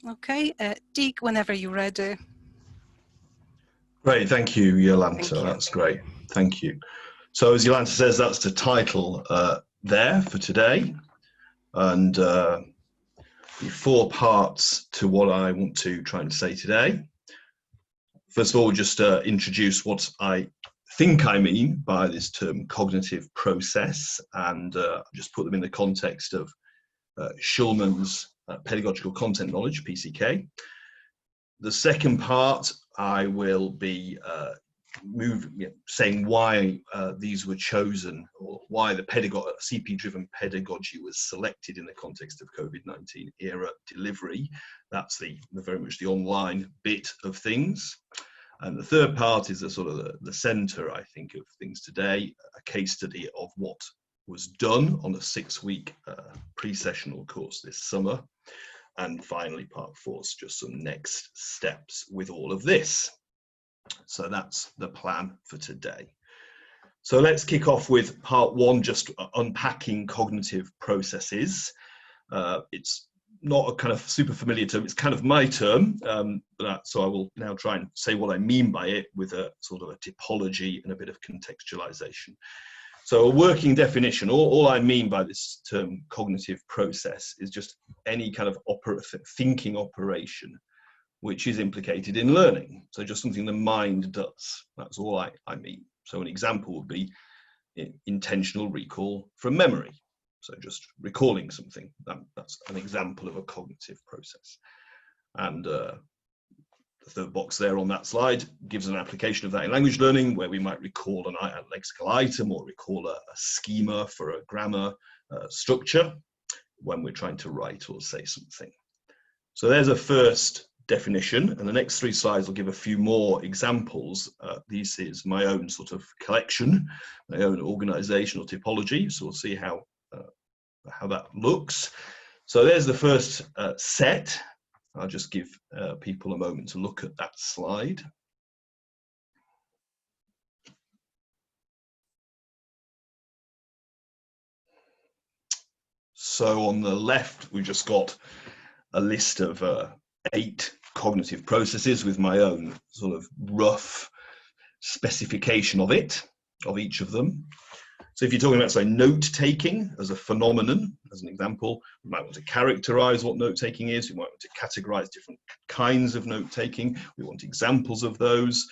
Okay, Deak, whenever you're ready. Great, thank you, Jolanta. Thank you. That's great. Thank you. So as Jolanta says, that's the title there for today. And the 4 parts to what I want to try and say today. First of all, just introduce what I think I mean by this term cognitive process, and just put them in the context of Schulman's pedagogical content knowledge, PCK. The second part, I will be saying why these were chosen, or why the CP-driven pedagogy was selected in the context of COVID-19 era delivery. That's very much the online bit of things. And the third part is the sort of the center, I think, of things today, a case study of what was done on a 6-week pre-sessional course this summer. And finally, part 4 is just some next steps with all of this. So that's the plan for today. So let's kick off with part 1, just unpacking cognitive processes. It's not a kind of super familiar term, it's kind of my term, so I will now try and say what I mean by it with a sort of a typology and a bit of contextualization. So a working definition, all I mean by this term cognitive process is just any kind of thinking operation which is implicated in learning. So just something the mind does, that's all I mean. So an example would be intentional recall from memory. So just recalling something, that's an example of a cognitive process. And the third box there on that slide gives an application of that in language learning, where we might recall a lexical item or recall a schema for a grammar structure when we're trying to write or say something. So there's a first definition, and the next 3 slides will give a few more examples. This is my own sort of collection, my own organizational typology, so we'll see how that looks. So there's the first set. I'll just give people a moment to look at that slide. So on the left, we've just got a list of 8 cognitive processes with my own sort of rough specification of each of them. So if you're talking about, say, note-taking as a phenomenon, as an example, we might want to characterize what note-taking is. We might want to categorize different kinds of note-taking. We want examples of those.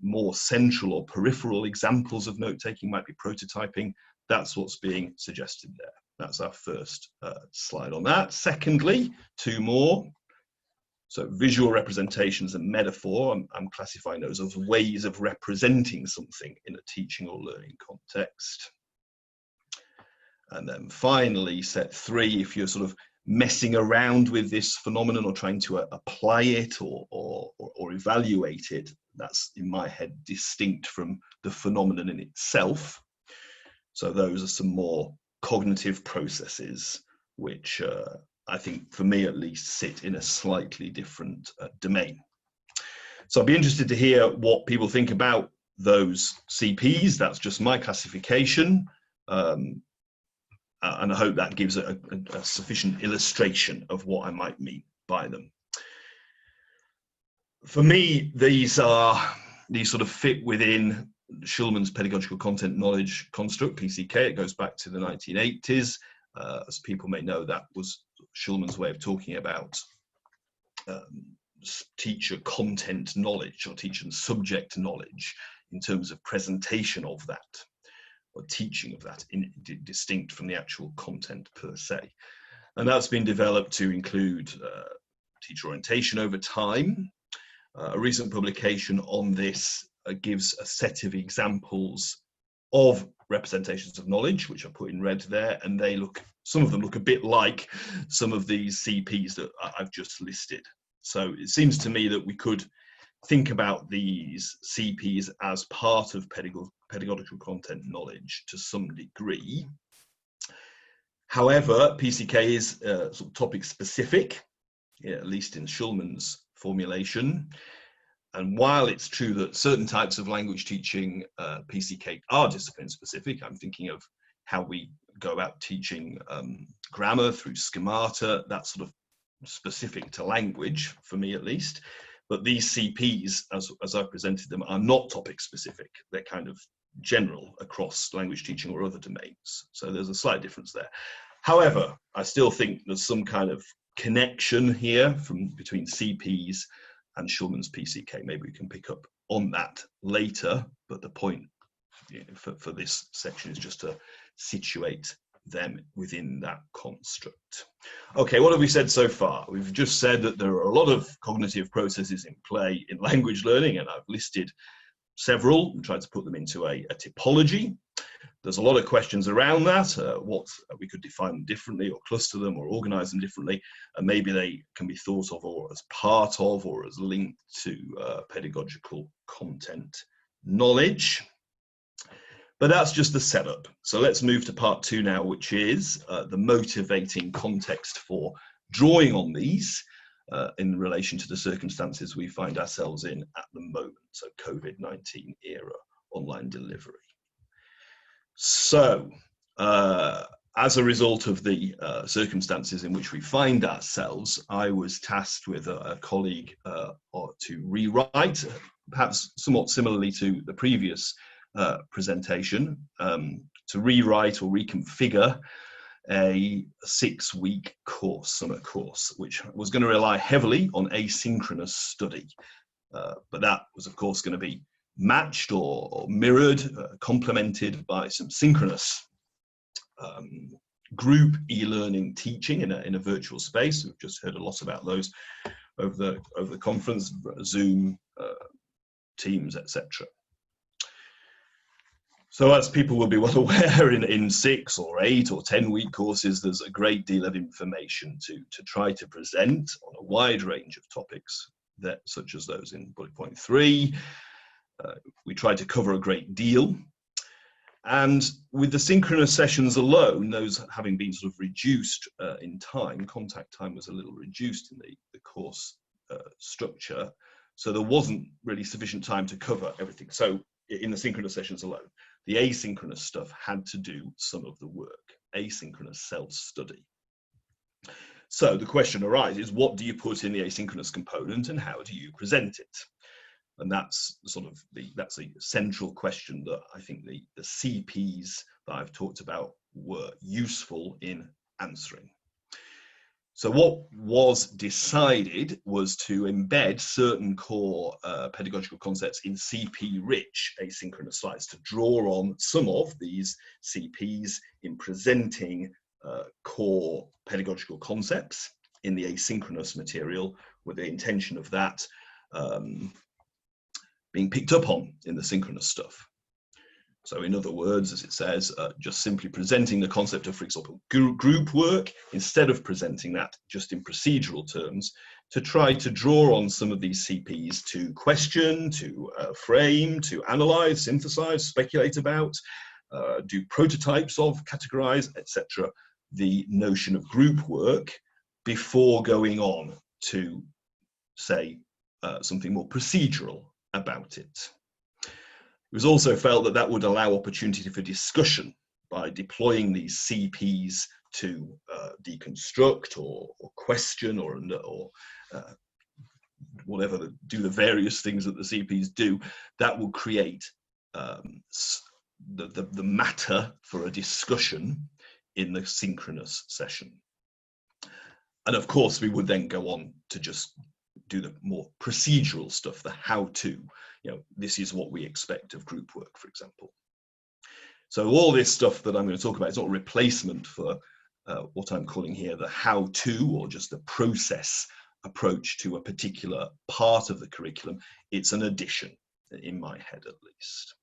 More central or peripheral examples of note-taking might be prototyping. That's what's being suggested there. That's our first slide on that. Secondly, 2 more. So visual representations and metaphor, I'm classifying those as ways of representing something in a teaching or learning context. And then finally, set 3, if you're sort of messing around with this phenomenon or trying to apply it or evaluate it, that's in my head distinct from the phenomenon in itself. So those are some more cognitive processes which I think, for me at least, sit in a slightly different domain. So I'd be interested to hear what people think about those CPs. That's just my classification. And I hope that gives a sufficient illustration of what I might mean by them. For me, these sort of fit within Schulman's pedagogical content knowledge construct, PCK. It goes back to the 1980s. As people may know, that was Schulman's way of talking about teacher content knowledge or teacher and subject knowledge in terms of presentation of that or teaching of that, distinct from the actual content per se. And that's been developed to include teacher orientation over time. A recent publication on this gives a set of examples of representations of knowledge, which are put in red there, and some of them look a bit like some of these CPs that I've just listed. So it seems to me that we could think about these CPs as part of pedagogical content knowledge to some degree. However, PCK is sort of topic specific, at least in Schulman's formulation. And while it's true that certain types of language teaching PCK are discipline specific, I'm thinking of how we go about teaching grammar through schemata, that sort of specific to language, for me at least. But these CPs, as I've presented them, are not topic specific. They're kind of general across language teaching or other domains. So there's a slight difference there. However, I still think there's some kind of connection here between CPs and Schulman's PCK. Maybe we can pick up on that later, but the point for this section is just to situate them within that construct. Okay, what have we said so far? We've just said that there are a lot of cognitive processes in play in language learning, and I've listed several and tried to put them into a typology. There's a lot of questions around that, what we could define them differently or cluster them or organize them differently, and maybe they can be thought of or as part of or as linked to pedagogical content knowledge. But that's just the setup. So let's move to part 2 now, which is the motivating context for drawing on these in relation to the circumstances we find ourselves in at the moment. So COVID-19 era online delivery. So as a result of the circumstances in which we find ourselves, I was tasked with a colleague to rewrite, perhaps somewhat similarly to the previous presentation, to rewrite or reconfigure a 6-week course, summer course, which was going to rely heavily on asynchronous study. But that was, of course, going to be matched or mirrored, complemented by some synchronous group e-learning teaching in a virtual space. We've just heard a lot about those over the conference, Zoom, Teams, etc. So as people will be well aware, in 6 or 8 or 10-week courses, there's a great deal of information to try to present on a wide range of topics, such as those in bullet point 3. We try to cover a great deal. And with the synchronous sessions alone, those having been sort of reduced in time, contact time was a little reduced in the course structure. So there wasn't really sufficient time to cover everything. So in the synchronous sessions alone, the asynchronous stuff had to do some of the work, asynchronous self-study. So the question arises, what do you put in the asynchronous component and how do you present it? And that's sort of that's a central question that I think the CPs that I've talked about were useful in answering. So what was decided was to embed certain core pedagogical concepts in CP-rich asynchronous slides to draw on some of these CPs in presenting core pedagogical concepts in the asynchronous material, with the intention of that being picked up on in the synchronous stuff. So in other words, as it says, just simply presenting the concept of, for example, group work, instead of presenting that just in procedural terms, to try to draw on some of these CPs to question, to frame, to analyze, synthesize, speculate about, do prototypes of, categorize, etc., the notion of group work before going on to, say, something more procedural about it. It was also felt that that would allow opportunity for discussion by deploying these CPs to deconstruct or question or whatever, do the various things that the CPs do. That will create the matter for a discussion in the synchronous session. And of course, we would then go on to just do the more procedural stuff, the how-to. This is what we expect of group work, for example. So all this stuff that I'm going to talk about is not a replacement for what I'm calling here the how-to, or just the process approach to a particular part of the curriculum. It's an addition, in my head at least.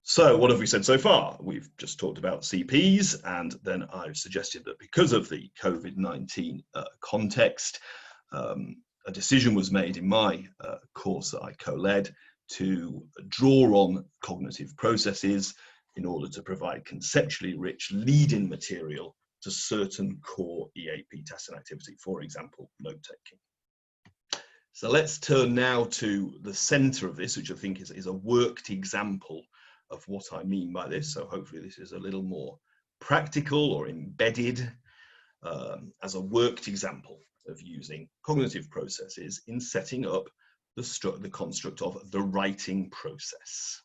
So what have we said so far? We've just talked about CPs, and then I've suggested that because of the COVID-19 context, a decision was made in my course that I co-led to draw on cognitive processes in order to provide conceptually rich lead-in material to certain core EAP tasks and activity, for example, note-taking. So let's turn now to the center of this, which I think is a worked example of what I mean by this. So hopefully this is a little more practical or embedded. as a worked example of using cognitive processes in setting up the construct of the writing process.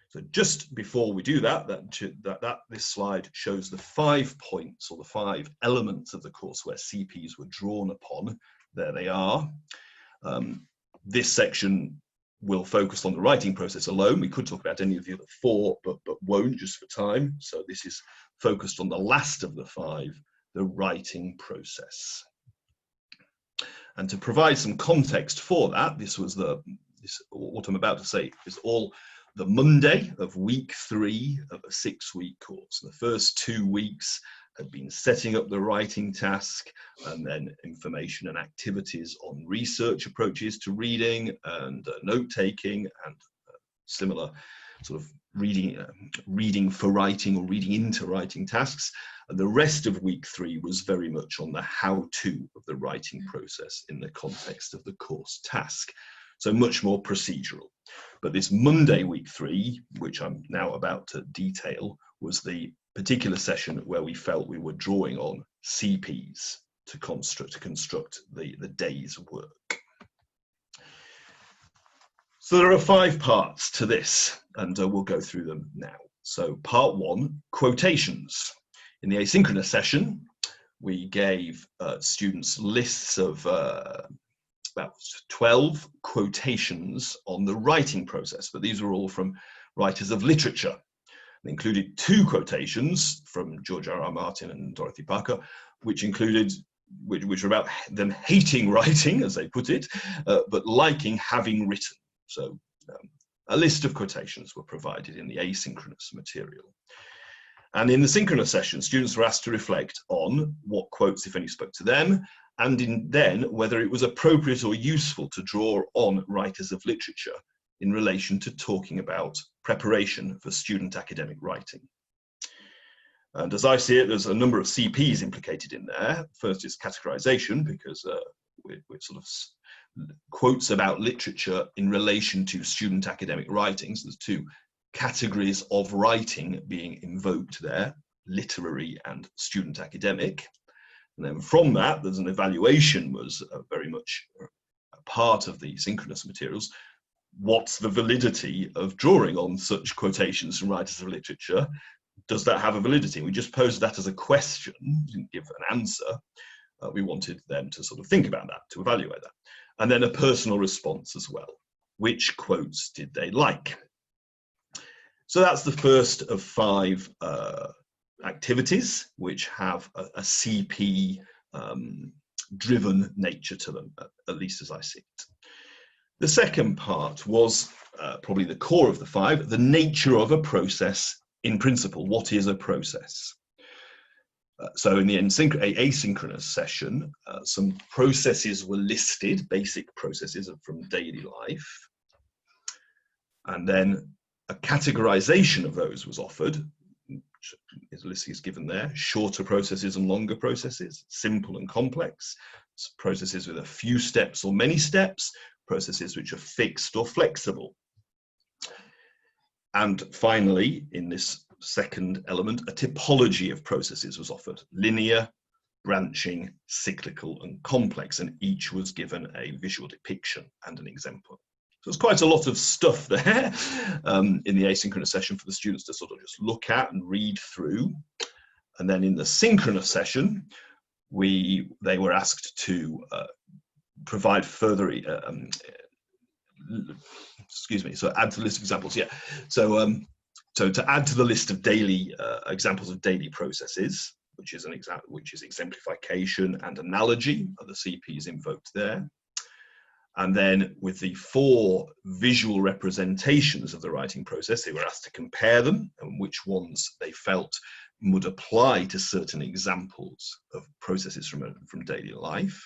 So just before we do that, this slide shows the 5 points or the 5 elements of the course where CPs were drawn upon. There they are. This section will focus on the writing process alone. We could talk about any of the other 4, but won't, just for time. So this is focused on the last of the 5, the writing process. And to provide some context for that, what I'm about to say is all the Monday of week 3 of a 6-week course. The first 2 weeks had been setting up the writing task, and then information and activities on research approaches to reading and note-taking and similar sort of reading for writing or reading into writing tasks. And the rest of week 3 was very much on the how-to of the writing process in the context of the course task. So much more procedural. But this Monday, week 3, which I'm now about to detail, was the particular session where we felt we were drawing on CPs to construct the day's work. So there are 5 parts to this, and we'll go through them now. So part 1, quotations. In the asynchronous session, we gave students lists of about 12 quotations on the writing process, but these were all from writers of literature. They included 2 quotations from George R.R. Martin and Dorothy Parker, which were about them hating writing, as they put it, but liking having written. So a list of quotations were provided in the asynchronous material. And in the synchronous session, students were asked to reflect on what quotes, if any, spoke to them, and then whether it was appropriate or useful to draw on writers of literature in relation to talking about preparation for student academic writing. And as I see it, there's a number of CPs implicated in there. First is categorization, because we're sort of quotes about literature in relation to student academic writing. So there's 2 categories of writing being invoked there, literary and student academic. And then from that, there's an evaluation was very much a part of the synchronous materials. What's the validity of drawing on such quotations from writers of literature? Does that have a validity? We just posed that as a question, didn't give an answer. We wanted them to sort of think about that, to evaluate that. And then a personal response as well. Which quotes did they like? So that's the first of 5 activities which have a CP driven nature to them, at least as I see it. The second part was probably the core of the 5, the nature of a process in principle. What is a process? So in the asynchronous session, some processes were listed, basic processes from daily life. And then a categorization of those was offered. The list is given there: shorter processes and longer processes, simple and complex, processes with a few steps or many steps, processes which are fixed or flexible. And finally, in this second element, a typology of processes was offered: linear, branching, cyclical, and complex, and each was given a visual depiction and an example. So there's quite a lot of stuff there in the asynchronous session for the students to sort of just look at and read through. And then in the synchronous session, they were asked to provide further, so add to the list of examples, yeah. So to add to the list of daily examples of daily processes, which is exemplification and analogy, are the CPs invoked there. And then with the 4 visual representations of the writing process, they were asked to compare them and which ones they felt would apply to certain examples of processes from daily life.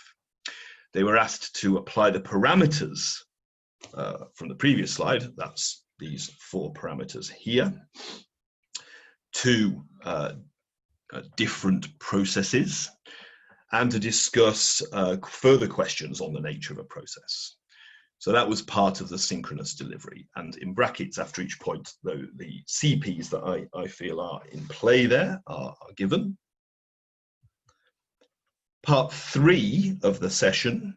They were asked to apply the parameters from the previous slide, that's these 4 parameters here, to different processes, and to discuss further questions on the nature of a process. So that was part of the synchronous delivery. And in brackets after each point, though, the CPs that I feel are in play there are given. Part 3 of the session,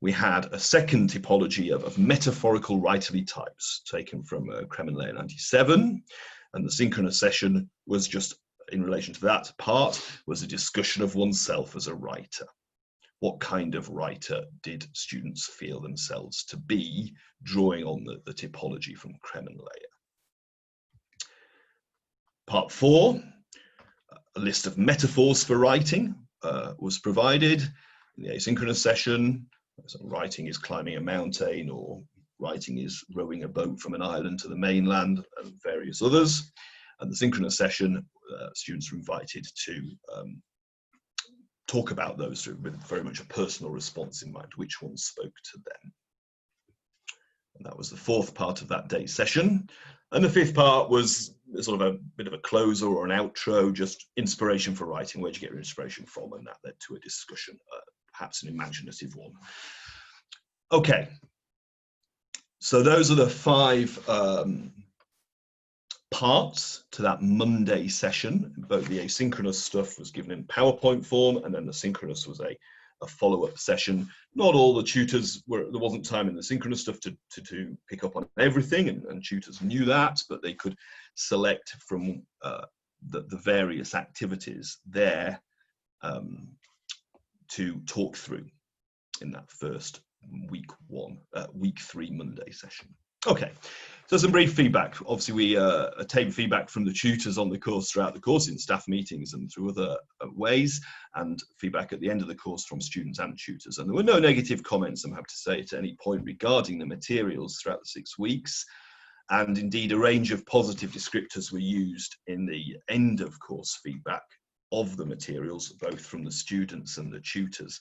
we had a second typology of metaphorical writerly types taken from Kremen Layer 97, and the synchronous session was just in relation to that part, was a discussion of oneself as a writer. What kind of writer did students feel themselves to be, drawing on the typology from Kremen Layer? Part 4, a list of metaphors for writing was provided in the asynchronous session. So writing is climbing a mountain, or writing is rowing a boat from an island to the mainland, and various others. And the synchronous session, students were invited to talk about those with very much a personal response in mind, which one spoke to them. And that was the 4th part of that day's session. And the 5th part was sort of a bit of a closer or an outro, just inspiration for writing. Where'd you get your inspiration from? And that led to a discussion, perhaps an imaginative one. Okay, so those are the 5 parts to that Monday session. Both the asynchronous stuff was given in PowerPoint form, and then the synchronous was a follow-up session. Not all the tutors there wasn't time in the synchronous stuff to pick up on everything, and tutors knew that, but they could select from the various activities there to talk through in that first week 3 Monday session. Okay, so some brief feedback. Obviously, we obtained feedback from the tutors on the course throughout the course in staff meetings and through other ways, and feedback at the end of the course from students and tutors. And there were no negative comments, I'm happy to say, at any point regarding the materials throughout the 6 weeks. And indeed, a range of positive descriptors were used in the end of course feedback of the materials, both from the students and the tutors.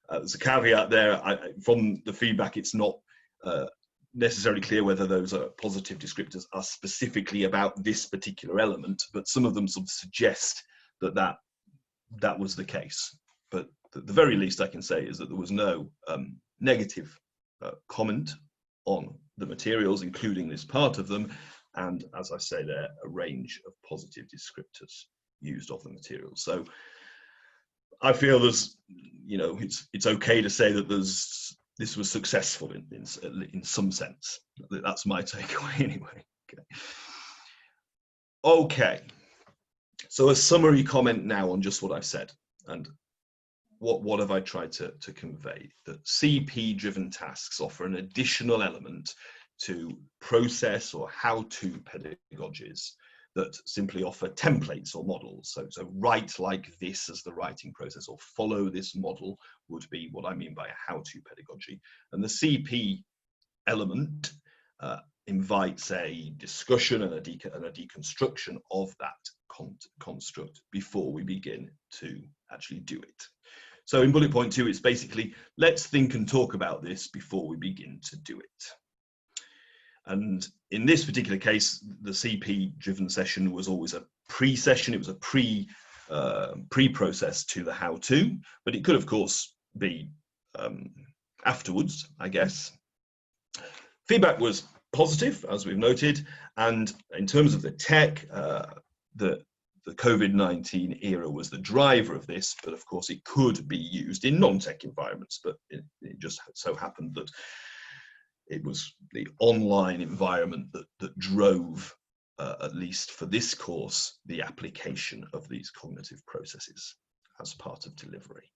There's a caveat there. From the feedback, it's not necessarily clear whether those positive descriptors are specifically about this particular element, but some of them sort of suggest that was the case. But the very least I can say is that there was no negative comment on the materials, including this part of them, and as I say there, a range of positive descriptors used of the materials. So I feel there's, it's okay to say that this was successful in some sense. That's my takeaway anyway. Okay. So a summary comment now on just what I've said, and what have I tried to convey? That CP-driven tasks offer an additional element to process or how-to pedagogies that simply offer templates or models. So write like this as the writing process, or follow this model would be what I mean by a how-to pedagogy. And the CP element invites a discussion and a deconstruction of that construct before we begin to actually do it. So in bullet point 2, it's basically, let's think and talk about this before we begin to do it. And in this particular case, the CP-driven session was always a pre-session. It was a pre-process to the how-to, but it could, of course, be afterwards, I guess. Feedback was positive, as we've noted, and in terms of the tech, the COVID-19 era was the driver of this, but of course it could be used in non-tech environments, but it just so happened that it was the online environment that drove, at least for this course, the application of these cognitive processes as part of delivery.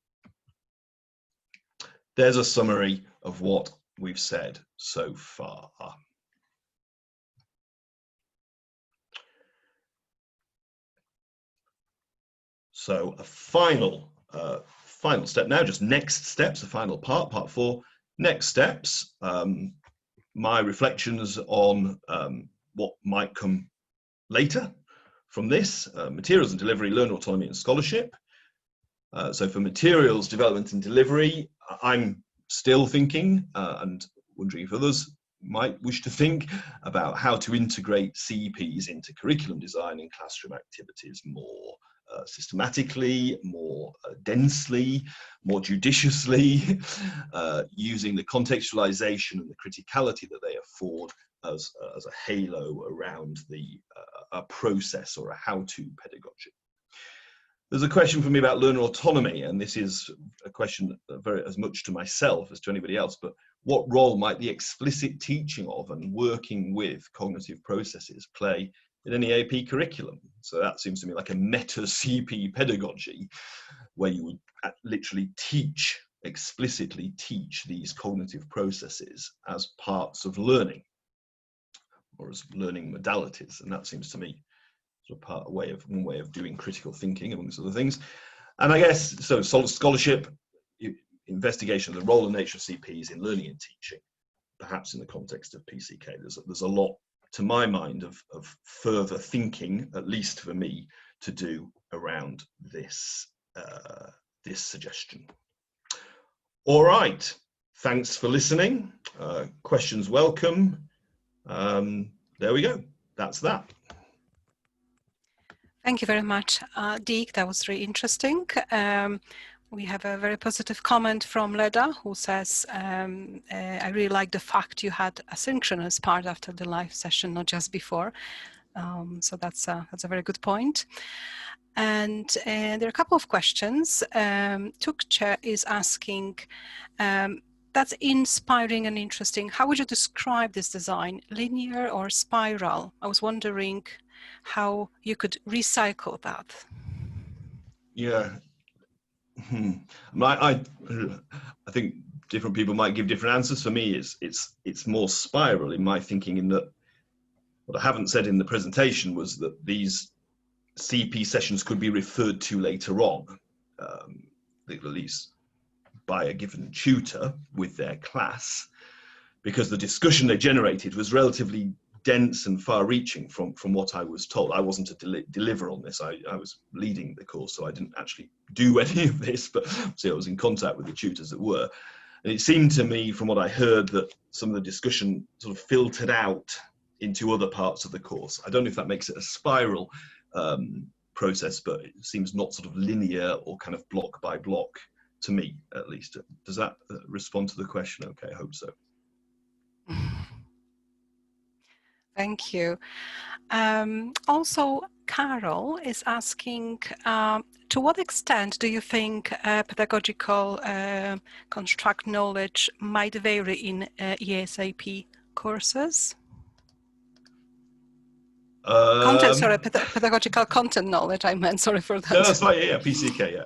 There's a summary of what we've said so far. So a final step now, just next steps, the final part 4, next steps. My reflections on what might come later from this, materials and delivery, learner autonomy and scholarship. So for materials development and delivery, I'm still thinking and wondering if others might wish to think about how to integrate CEPs into curriculum design and classroom activities more systematically, more densely, more judiciously, using the contextualization and the criticality that they afford as a halo around a process or a how-to pedagogy. There's a question for me about learner autonomy, and this is a question very as much to myself as to anybody else, but what role might the explicit teaching of and working with cognitive processes play in an EAP curriculum? So that seems to me like a meta CP pedagogy, where you would literally explicitly teach these cognitive processes as parts of learning, or as learning modalities, and that seems to me sort of one way of doing critical thinking, amongst other things. And I guess so. Scholarship, investigation of the role and nature of CPs in learning and teaching, perhaps in the context of PCK. There's a lot, to my mind, of further thinking, at least for me, to do around this this suggestion. All right. Thanks for listening. Questions welcome. There we go. That's that. Thank you very much, Deak. That was really interesting. We have a very positive comment from Leda, who says, I really like the fact you had asynchronous part after the live session, not just before. So that's a very good point. And there are a couple of questions. Tukche is asking, that's inspiring and interesting. How would you describe this design, linear or spiral? I was wondering how you could recycle that. Yeah. I think different people might give different answers. For me, it's more spiral in my thinking, in that what I haven't said in the presentation was that these CP sessions could be referred to later on, at least by a given tutor with their class, because the discussion they generated was relatively dense and far-reaching from what I was told. I wasn't to deliver on this. I was leading the course, so I didn't actually do any of this, but I was in contact with the tutors that were. And it seemed to me, from what I heard, that some of the discussion sort of filtered out into other parts of the course. I don't know if that makes it a spiral process, but it seems not sort of linear or kind of block by block to me, at least. Does that respond to the question? Okay, I hope so. Thank you. Also, Carol is asking, to what extent do you think pedagogical construct knowledge might vary in ESAP courses? Pedagogical content knowledge, I meant, sorry for that. No, that's fine, yeah, PCK, yeah.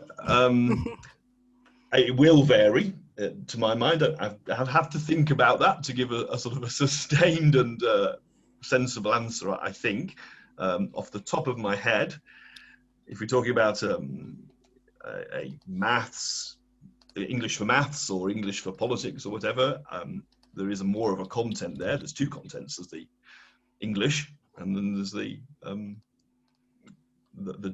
It will vary, to my mind. I have to think about that to give a sort of a sustained and sensible answer, I think. Off the top of my head, if we're talking about a maths, English for maths or English for politics or whatever, there is more of a content there. There's two contents. There's the English, and then there's the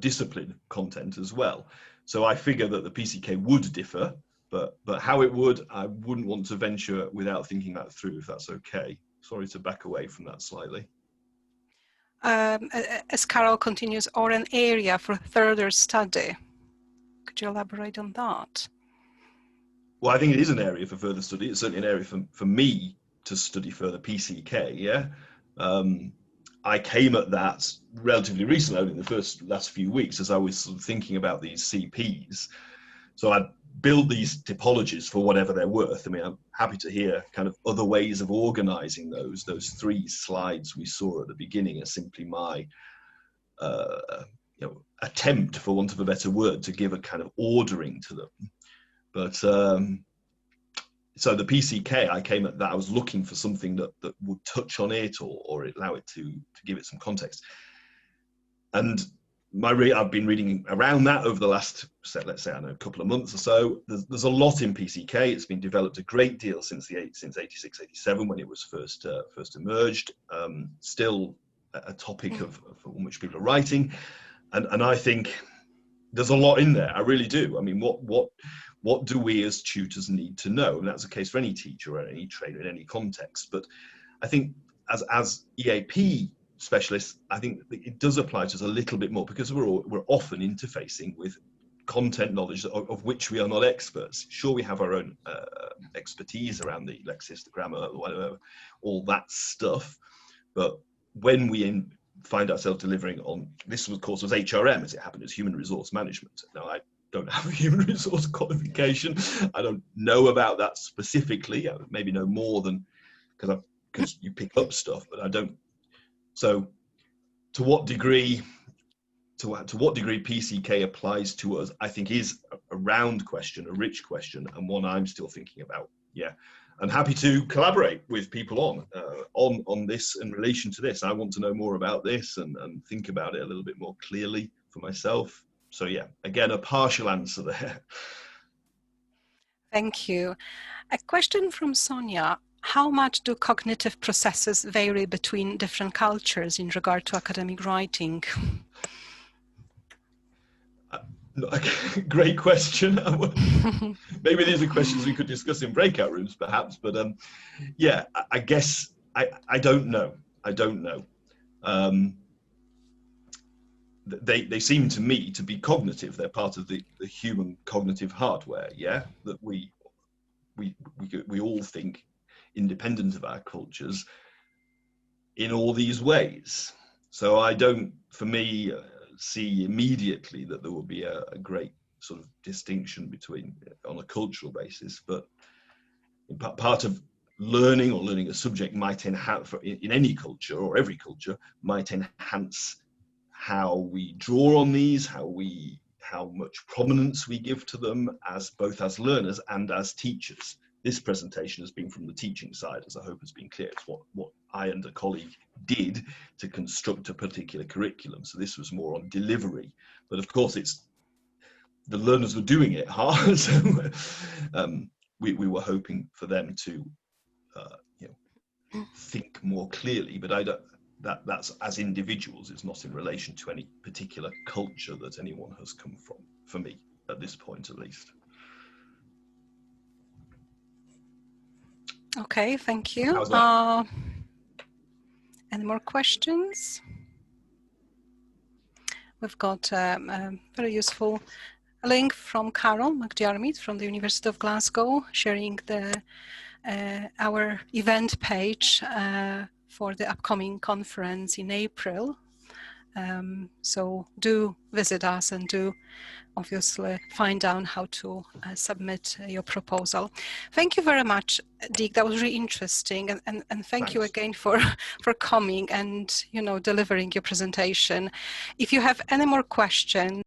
discipline content as well. So I figure that the PCK would differ, but how it would, I wouldn't want to venture without thinking that through, if that's okay. Sorry to back away from that slightly. As Carol continues, or an area for further study. Could you elaborate on that? Well, I think it is an area for further study. It's certainly an area for me to study further PCK, yeah. I came at that relatively recently, only in the last few weeks, as I was sort of thinking about these CPs. So I build these typologies for whatever they're worth. I mean, I'm happy to hear kind of other ways of organizing those. Those 3 slides we saw at the beginning are simply my attempt, for want of a better word, to give a kind of ordering to them. But so the PCK, I came at that, I was looking for something that would touch on it or allow it to give it some context. And I've been reading around that over the last, let's say, I don't know, a couple of months or so. There's a lot in PCK. It's been developed a great deal since 86, 87, when it was first emerged. Still a topic on which people are writing. And I think there's a lot in there. I really do. I mean, what do we as tutors need to know? And that's the case for any teacher or any trainer in any context. But I think as EAP specialists, I think it does apply to us a little bit more, because we're often interfacing with content knowledge of which we are not experts. Sure, we have our own expertise around the lexis, the grammar, whatever, all that stuff. But when we find ourselves delivering on, this of course was HRM, as it happened, as human resource management. Now, I don't have a human resource qualification. I don't know about that specifically. I maybe know more than, because you pick up stuff, but I don't. So to what degree PCK applies to us, I think is a round question, a rich question, and one I'm still thinking about. Yeah, I'm happy to collaborate with people on this in relation to this. I want to know more about this and think about it a little bit more clearly for myself. So yeah, again, a partial answer there. Thank you. A question from Sonia. How much do cognitive processes vary between different cultures in regard to academic writing? Great question. Maybe these are questions we could discuss in breakout rooms, perhaps. But yeah, I guess I don't know. I don't know. They seem to me to be cognitive. They're part of the human cognitive hardware. Yeah, that we all think independent of our cultures in all these ways. So I don't, for me, see immediately that there will be a great sort of distinction between on a cultural basis, but part of learning or learning a subject might enhance, in any culture or every culture, might enhance how we draw on these, how much prominence we give to them as both as learners and as teachers. This presentation has been from the teaching side, as I hope has been clear. It's what I and a colleague did to construct a particular curriculum. So this was more on delivery. But of course, it's the learners were doing it hard. So we were hoping for them to think more clearly. But I don't. That's as individuals. It's not in relation to any particular culture that anyone has come from. For me, at this point, at least. Okay, thank you. Any more questions? We've got a very useful link from Carol McDermott from the University of Glasgow, sharing our event page for the upcoming conference in April. So do visit us and do obviously find out how to submit your proposal. Thank you very much, Deak. That was really interesting, and thanks you again for coming and delivering your presentation. If you have any more questions,